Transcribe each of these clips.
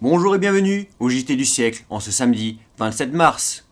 Bonjour et bienvenue au JT du siècle en ce samedi 27 mars.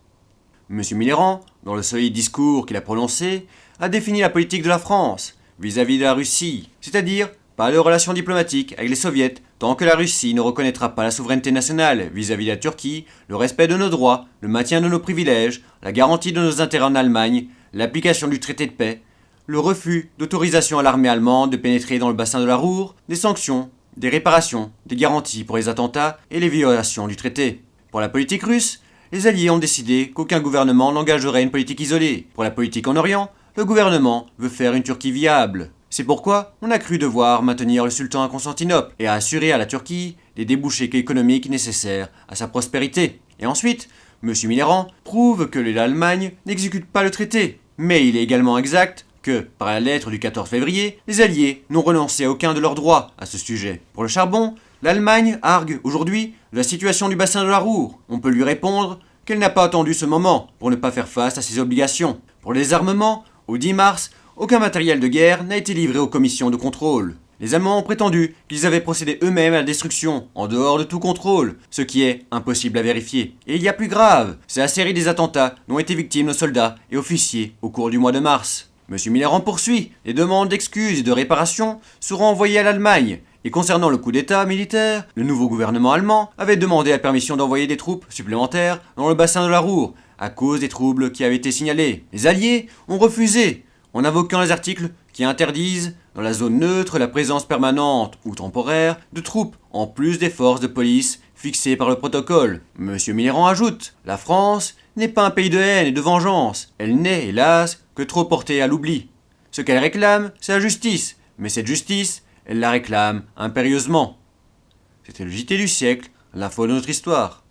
Monsieur Mitterrand, dans le solide discours qu'il a prononcé, a défini la politique de la France vis-à-vis de la Russie, c'est-à-dire pas de relations diplomatiques avec les soviets tant que la Russie ne reconnaîtra pas la souveraineté nationale vis-à-vis de la Turquie, le respect de nos droits, le maintien de nos privilèges, la garantie de nos intérêts en Allemagne, l'application du traité de paix, le refus d'autorisation à l'armée allemande de pénétrer dans le bassin de la Ruhr, des sanctions, des réparations, des garanties pour les attentats et les violations du traité. Pour la politique russe, les Alliés ont décidé qu'aucun gouvernement n'engagerait une politique isolée. Pour la politique en Orient, le gouvernement veut faire une Turquie viable. C'est pourquoi on a cru devoir maintenir le sultan à Constantinople et à assurer à la Turquie les débouchés économiques nécessaires à sa prospérité. Et ensuite, M. Mitterrand prouve que l'Allemagne n'exécute pas le traité. Mais il est également exact que, par la lettre du 14 février, les Alliés n'ont renoncé à aucun de leurs droits à ce sujet. Pour le charbon, l'Allemagne argue aujourd'hui de la situation du bassin de la Ruhr. On peut lui répondre qu'elle n'a pas attendu ce moment pour ne pas faire face à ses obligations. Pour les armements, au 10 mars, aucun matériel de guerre n'a été livré aux commissions de contrôle. Les Allemands ont prétendu qu'ils avaient procédé eux-mêmes à la destruction, en dehors de tout contrôle, ce qui est impossible à vérifier. Et il y a plus grave, c'est la série des attentats dont ont été victimes nos soldats et officiers au cours du mois de mars. M. Mitterrand poursuit, les demandes d'excuses et de réparation seront envoyées à l'Allemagne. Et concernant le coup d'État militaire, le nouveau gouvernement allemand avait demandé la permission d'envoyer des troupes supplémentaires dans le bassin de la Ruhr, à cause des troubles qui avaient été signalés. Les Alliés ont refusé, en invoquant les articles qui interdisent, dans la zone neutre, la présence permanente ou temporaire de troupes, en plus des forces de police fixées par le protocole. M. Mitterrand ajoute, la France n'est pas un pays de haine et de vengeance, elle n'est, hélas, que trop portée à l'oubli. Ce qu'elle réclame, c'est la justice, mais cette justice, elle la réclame impérieusement. C'était le JT du siècle, l'info de notre histoire.